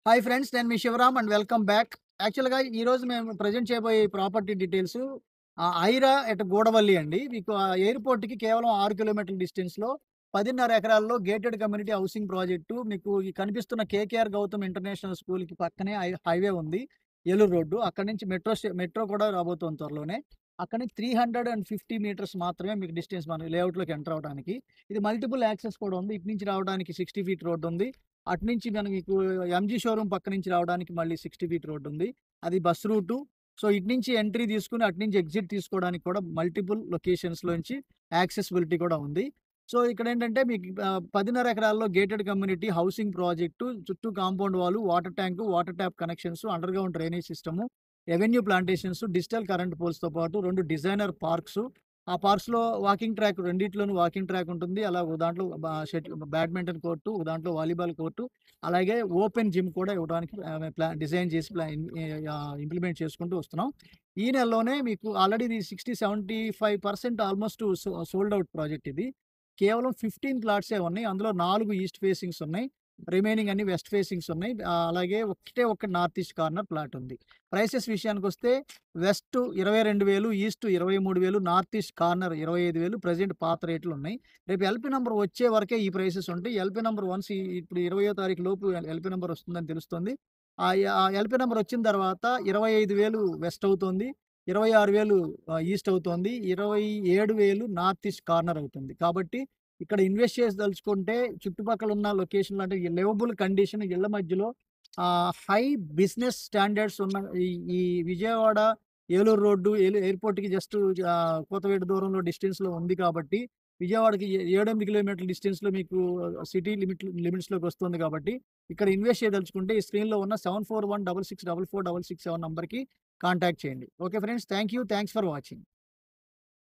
Hi friends. నేను మీ Shivaram and welcome back. యాక్చువల్‌గా ఈరోజు మేము ప్రెజెంట్ చేయబోయే ఈ property details Aira at Gudavalli అండి. మీకు ఎయిర్‌పోర్ట్‌కి కేవలం 6 కిలోమీటర్ల డిస్టెన్స్‌లో 10.5 ఎకరాల్లో గేటెడ్ కమ్యూనిటీ హౌసింగ్ ప్రాజెక్టు. మీకు ఈ కనిపిస్తున్న కేకేఆర్ గౌతమ్ ఇంటర్నేషనల్ స్కూల్‌కి పక్కనే హైవే ఉంది. ఏలూరు రోడ్డు. అక్కడి నుంచి మెట్రో కూడా రాబోతోంది త్వరలోనే. అక్కడి నుంచి 350 మీటర్స్ మాత్రమే మీకు డిస్టెన్స్ మన లేఅవుట్‌లోకి ఎంటర్ అవ్వడానికి. ఇది మల్టిపుల్ యాక్సెస్ కూడా ఉంది. ఇటు నుంచి రావడానికి 60 ఫీట్ రోడ్ ఉంది. అటునుంచి మీకు ఎంజీ షోరూమ్ పక్క నుంచి రావడానికి మళ్ళీ 60 ఫీట్ రోడ్డుంది. అది బస్ రూటు. సో, ఇటు నుంచి ఎంట్రీ తీసుకొని, అటు నుంచి ఎగ్జిట్ తీసుకోవడానికి కూడా మల్టిపుల్ లొకేషన్స్‌లోంచి యాక్సెసిబిలిటీ కూడా ఉంది. సో, ఇక్కడేంటంటే మీకు 10.5 ఎకరాల్లో గేటెడ్ కమ్యూనిటీ హౌసింగ్ ప్రాజెక్టు, చుట్టూ compound wall, water tank, water tap connections, underground drainage system, revenue plantations, digital current పోల్స్‌తో పాటు 2 డిజైనర్ పార్క్సు. ఆ పార్క్స్‌లో వాకింగ్ ట్రాక్ రెండిట్లోనూ వాకింగ్ ట్రాక్ ఉంటుంది. అలా ఒక దాంట్లో బ్యాడ్మింటన్ కోర్టు, ఒక దాంట్లో వాలీబాల్ కోర్టు, అలాగే ఓపెన్ జిమ్ కూడా ఇవ్వడానికి డిజైన్ చేసి ఇంప్లిమెంట్ చేసుకుంటూ వస్తున్నాం. ఈ నెలలోనే మీకు ఆల్రెడీ ఇది 75% ఆల్మోస్ట్ సోల్డ్ ఔట్ ప్రాజెక్ట్ ఇది. కేవలం 15 ప్లాట్సే ఉన్నాయి. అందులో 4 ఈస్ట్ ఫేసింగ్స్ ఉన్నాయి. రిమైనింగ్ అన్ని వెస్ట్ ఫేసింగ్స్ ఉన్నాయి. అలాగే ఒక్కటి నార్త్ ఈస్ట్ కార్నర్ ప్లాట్ ఉంది. ప్రైసెస్ విషయానికొస్తే west 22,000, east 23,000, north east corner 25,000 present పాత రేట్లున్నాయి. రేపు ఎల్‌పీ నంబర్ వచ్చే వరకే ఈ ప్రైసెస్ ఉంటాయి. ఎల్‌పీ నంబర్ వన్స్ ఇప్పుడు 20వ తారీఖు లోపు ఎల్‌పీ నంబర్ వస్తుందని తెలుస్తుంది. ఆ ఎల్‌పీ నంబర్ వచ్చిన తర్వాత 25,000 వెస్ట్ అవుతుంది. 26,000 ఈస్ట్ అవుతోంది. 27,000 నార్త్ ఈస్ట్ కార్నర్ అవుతుంది. కాబట్టి ఇక్కడ ఇన్వెస్ట్ చేసి చుట్టుపక్కల ఉన్న లొకేషన్‌లో అంటే లివబుల్ కండిషన్ ఇళ్ళ మధ్యలో హై బిజినెస్ స్టాండర్డ్స్ ఉన్న ఈ ఈ విజయవాడ, ఏలూరు రోడ్డు, ఎయిర్‌పోర్ట్‌కి జస్ట్ కూతవేటు దూరంలో డిస్టెన్స్‌లో ఉంది కాబట్టి, విజయవాడకి 7, 8 కిలోమీటర్ల డిస్టెన్స్‌లో మీకు సిటీ లిమిట్స్‌లోకి వస్తుంది కాబట్టి, ఇక్కడ ఇన్వెస్ట్ చేయదలుచుకుంటే ఈ స్క్రీన్‌లో ఉన్న 7416644667 నంబర్‌కి కాంటాక్ట్ చేయండి. Okay friends. Thanks for watching.